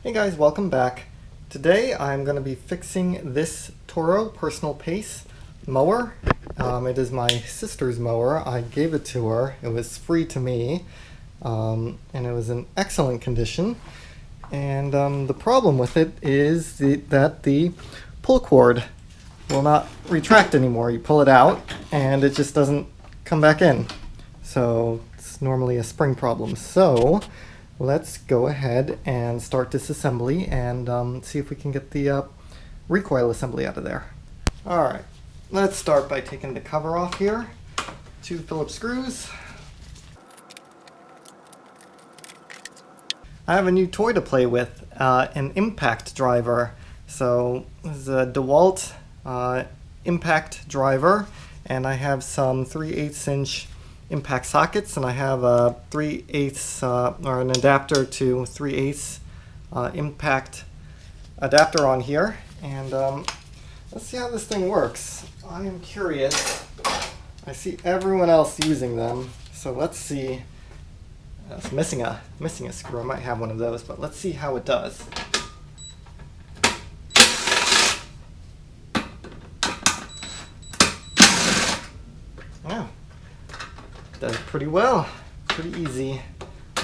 Hey guys, welcome back. Today I'm going to be fixing this Toro Personal Pace mower. It is my sister's mower. I gave it to her. It was free to me, and it was in excellent condition. And the problem with it is that the pull cord will not retract anymore. You pull it out and it just doesn't come back in. So it's normally a spring problem. So let's go ahead and start disassembly and see if we can get the recoil assembly out of there. Alright, let's start by taking the cover off here. 2 Phillips screws. I have a new toy to play with, an impact driver. So this is a DeWalt impact driver, and I have some 3/8 inch impact sockets, and I have a 3/8 or an adapter to 3/8 impact adapter on here, and let's see how this thing works. I am curious. I see everyone else using them, so let's see. It's missing a screw. I might have one of those, but let's see how it does. Oh, does pretty well. Pretty easy.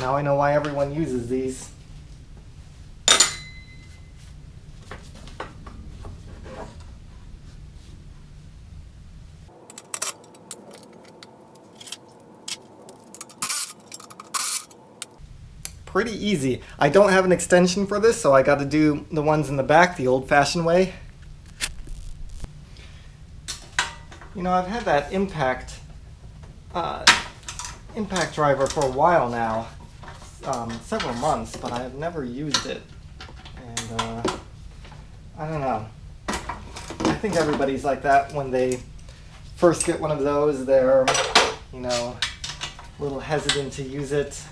Now I know why everyone uses these. Pretty easy. I don't have an extension for this, so I got to do the ones in the back the old-fashioned way. You know, I've had that impact driver for a while now, several months, but I have never used it. And I don't know. I think everybody's like that when they first get one of those. They're, you know, a little hesitant to use it.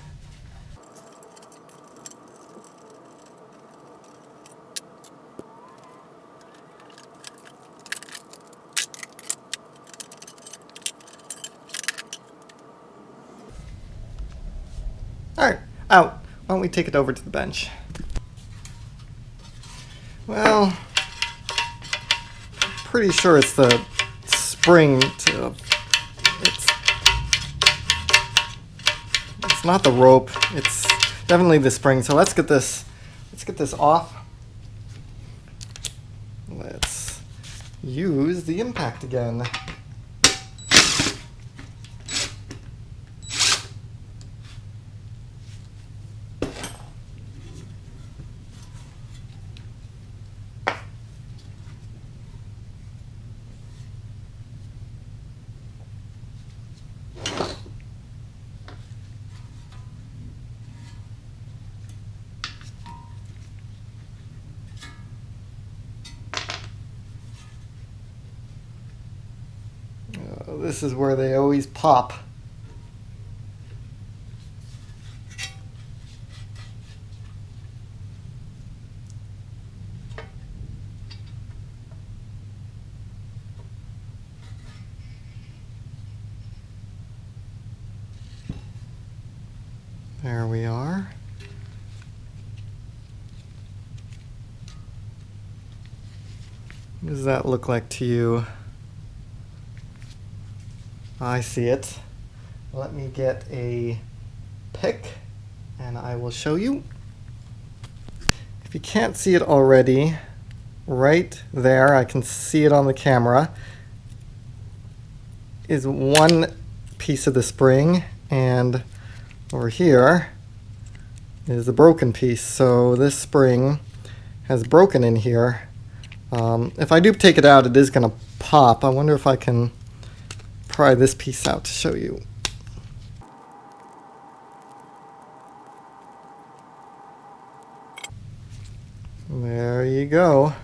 Alright, out. Why don't we take it over to the bench? Well, pretty sure it's the spring to... It's not the rope, it's definitely the spring. So let's get this off. Let's use the impact again. This is where they always pop. There we are. What does that look like to you? I see it. Let me get a pick and I will show you. If you can't see it already, right there, I can see it on the camera, is one piece of the spring, and over here is the broken piece. So this spring has broken in here. If I do take it out, it is going to pop. I wonder if I can pry this piece out to show you. There you go.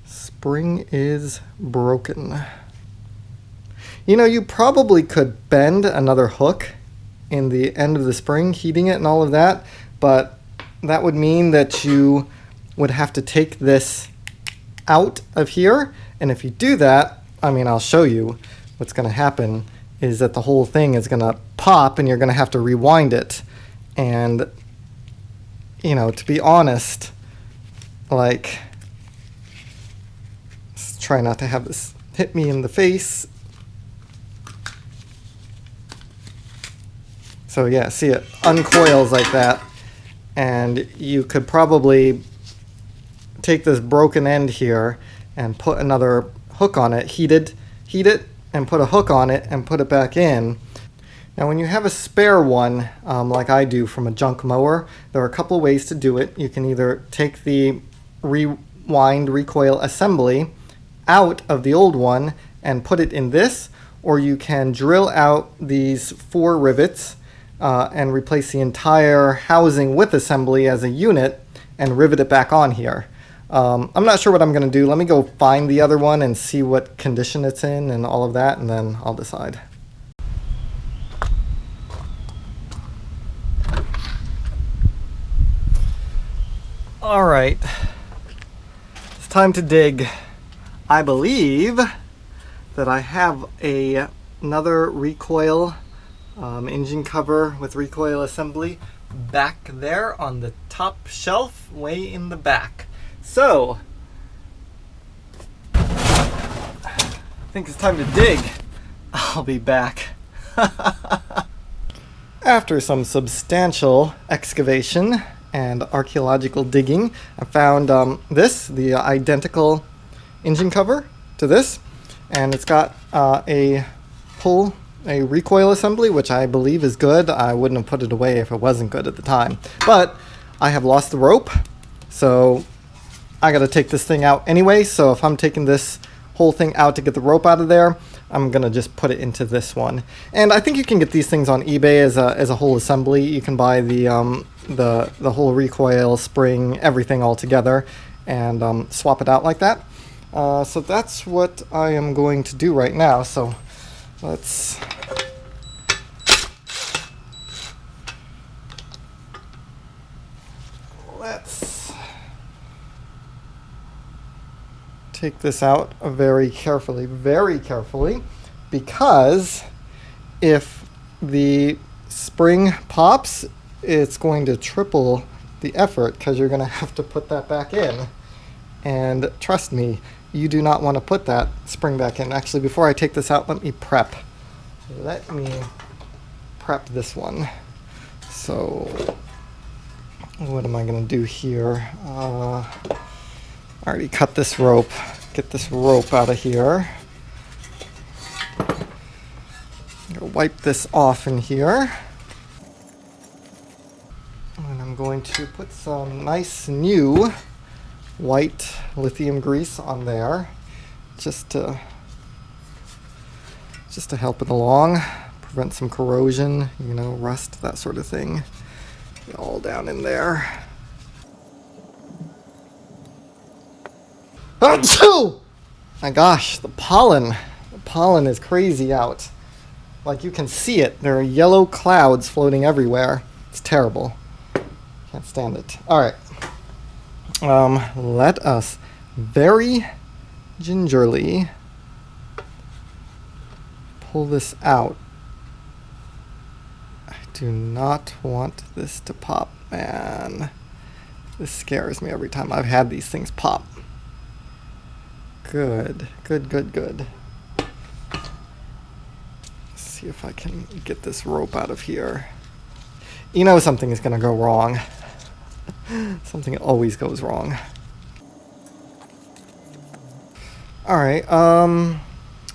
Spring is broken. You know, you probably could bend another hook in the end of the spring, heating it and all of that, but that would mean that you would have to take this out of here, and if you do that, I mean, I'll show you what's going to happen is that the whole thing is going to pop and you're going to have to rewind it. And you know, to be honest, like, let's try not to have this hit me in the face. So yeah, see, it uncoils like that, and you could probably take this broken end here and put another hook on it, heat it, and put a hook on it and put it back in. Now when you have a spare one, like I do from a junk mower, there are a couple ways to do it. You can either take the rewind recoil assembly out of the old one and put it in this, or you can drill out these 4 rivets and replace the entire housing with assembly as a unit and rivet it back on here. I'm not sure what I'm going to do. Let me go find the other one and see what condition it's in and all of that, and then I'll decide. All right, it's time to dig. I believe that I have another recoil engine cover with recoil assembly back there on the top shelf way in the back. So I think it's time to dig. I'll be back. After some substantial excavation and archaeological digging, I found the identical engine cover to this, and it's got a recoil assembly, which I believe is good. I wouldn't have put it away if it wasn't good at the time, but I have lost the rope, so I got to take this thing out anyway. So if I'm taking this whole thing out to get the rope out of there, I'm gonna just put it into this one. And I think you can get these things on eBay as a whole assembly. You can buy the whole recoil, spring, everything all together, and swap it out like that. So that's what I am going to do right now. So let's take this out very carefully, because if the spring pops, it's going to triple the effort, because you're going to have to put that back in. And trust me, you do not want to put that spring back in. Actually, before I take this out, let me prep this one. So what am I going to do here? I already cut this rope. Get this rope out of here. Wipe this off in here. And I'm going to put some nice new white lithium grease on there, just to help it along, prevent some corrosion, you know, rust, that sort of thing. Get all down in there. Achoo! My gosh, the pollen is crazy out. Like, you can see it. There are yellow clouds floating everywhere. It's terrible. Can't stand it. All right. Let us very gingerly pull this out. I do not want this to pop, man. This scares me every time I've had these things pop. Good. Let's see if I can get this rope out of here. You know something is going to go wrong. Something always goes wrong. Alright,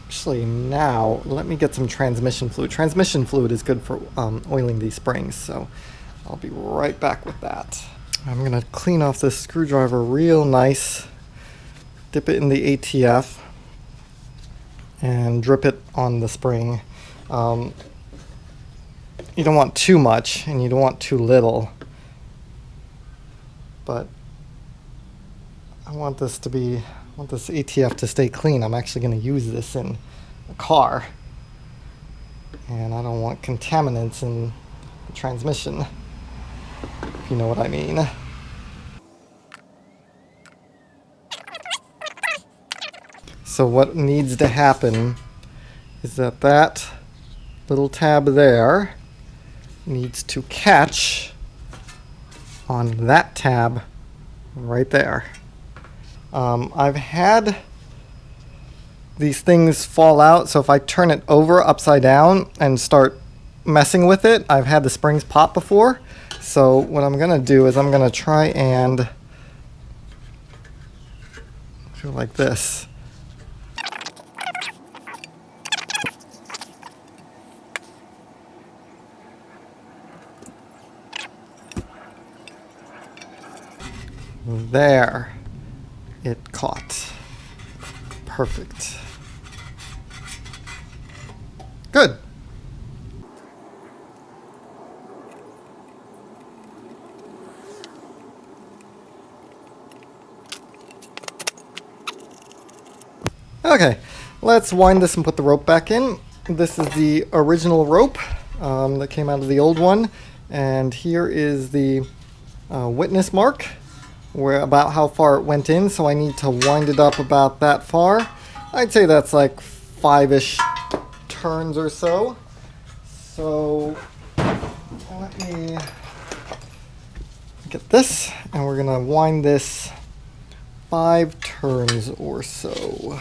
actually now, let me get some transmission fluid. Transmission fluid is good for oiling these springs, so I'll be right back with that. I'm going to clean off this screwdriver real nice, dip it in the ATF, and drip it on the spring. You don't want too much, and you don't want too little. But I want this ATF to stay clean. I'm actually going to use this in a car, and I don't want contaminants in the transmission, if you know what I mean. So what needs to happen is that little tab there needs to catch on that tab right there. I've had these things fall out, so if I turn it over upside down and start messing with it, I've had the springs pop before. So what I'm gonna do is I'm gonna try and do like this. There, it caught. Perfect. Good. Okay, let's wind this and put the rope back in. This is the original rope that came out of the old one, and here is the witness mark where about how far it went in, so I need to wind it up about that far. I'd say that's like 5-ish turns or so. So let me get this, and we're gonna wind this 5 turns or so.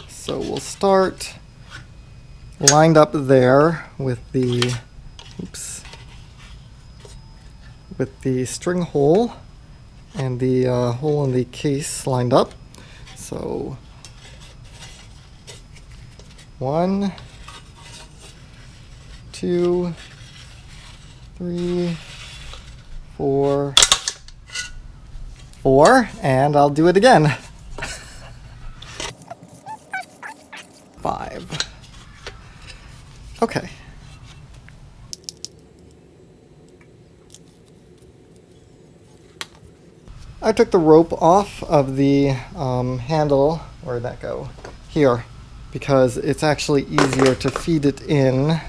So we'll start lined up there with the, with the string hole and the hole in the case lined up. So 1, 2, 3, 4, 4, and I'll do it again. 5. Okay. I took the rope off of the handle, where'd that go? Here, because it's actually easier to feed it in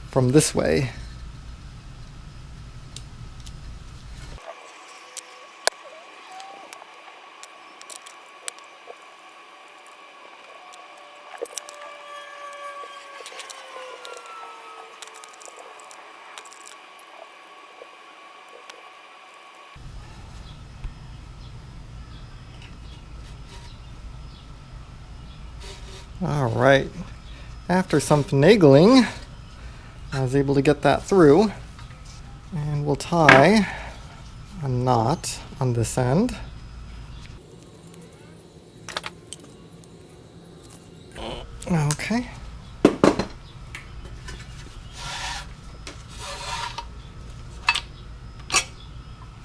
from this way. All right, after some finagling, I was able to get that through, and we'll tie a knot on this end. Okay.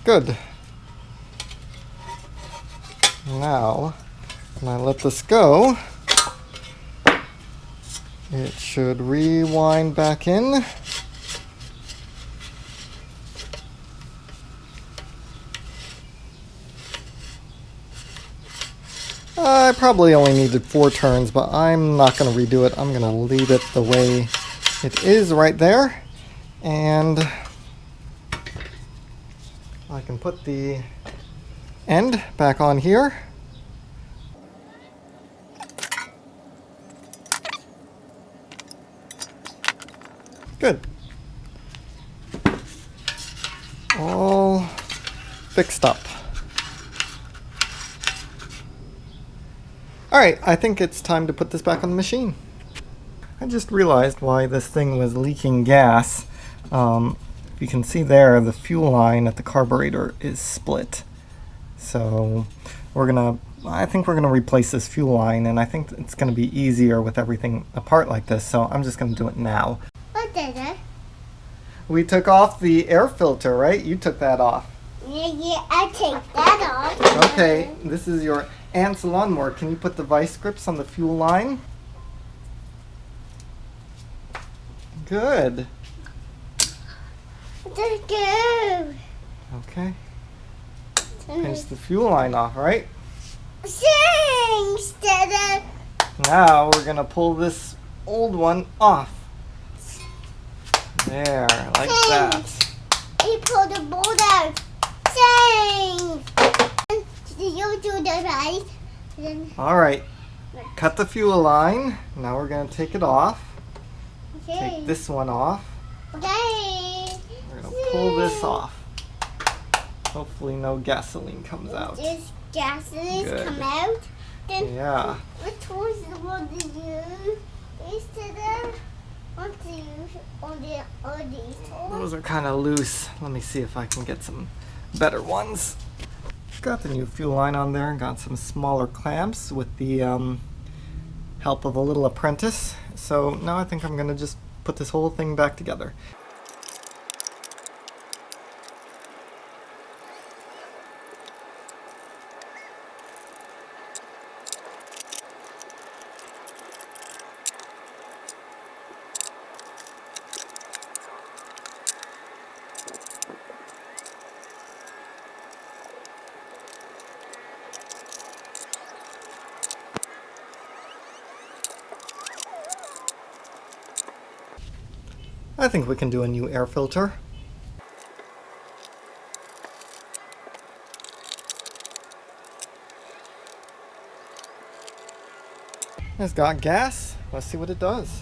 Good. Now, when I let this go, it should rewind back in. I probably only needed 4 turns, but I'm not going to redo it. I'm going to leave it the way it is right there. And I can put the end back on here. Good. All fixed up. Alright, I think it's time to put this back on the machine. I just realized why this thing was leaking gas. If you can see there, the fuel line at the carburetor is split. So I think we're gonna replace this fuel line, and I think it's gonna be easier with everything apart like this, so I'm just gonna do it now. What did it? We took off the air filter, right? You took that off. Yeah, I take that off. Okay, this is your aunt's lawnmower. Can you put the vice grips on the fuel line? Good. Let's go. Okay. Pinch the fuel line off, right? Thanks, Dada. Now we're gonna pull this old one off. There, like that. You pull the bolt out. Thanks. You do the right. All right. Cut the fuel line. Now we're gonna take it off. Okay. Take this one off. Okay. We're gonna pull this off. Hopefully no gasoline comes out. This gasoline Good. come out. Then Yeah. which one's the one to use instead of what to use on these ones? Those are kind of loose. Let me see if I can get some better ones. Got the new fuel line on there and got some smaller clamps with the help of a little apprentice. So now I think I'm gonna just put this whole thing back together. I think we can do a new air filter. It's got gas. Let's see what it does.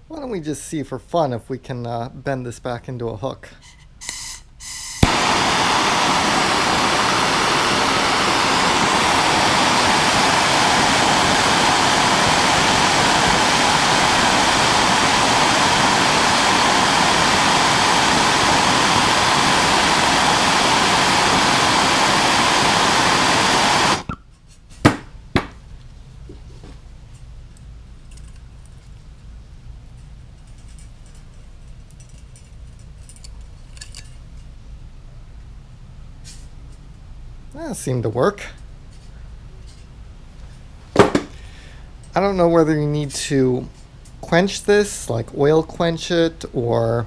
Why don't we just see for fun if we can bend this back into a hook. That seemed to work. I don't know whether you need to quench this, like oil quench it, or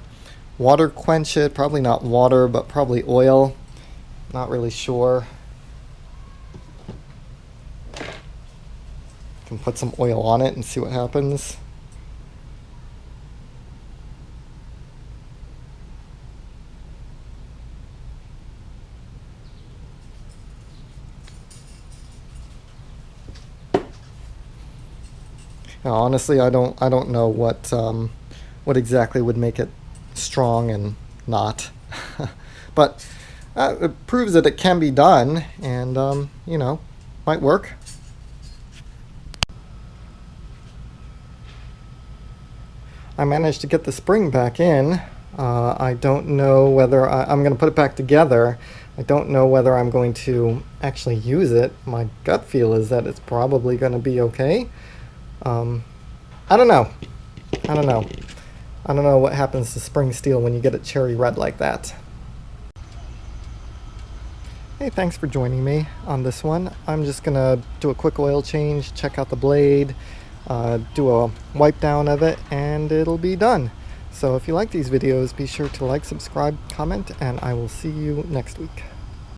water quench it. Probably not water, but probably oil. Not really sure. Can put some oil on it and see what happens. Now, honestly, I don't know what exactly would make it strong and not, but it proves that it can be done, and you know, might work. I managed to get the spring back in. I don't know whether I'm going to put it back together. I don't know whether I'm going to actually use it. My gut feel is that it's probably going to be okay. I don't know. I don't know what happens to spring steel when you get it cherry red like that. Hey, thanks for joining me on this one. I'm just gonna do a quick oil change, check out the blade, do a wipe down of it, and it'll be done. So if you like these videos, be sure to like, subscribe, comment, and I will see you next week.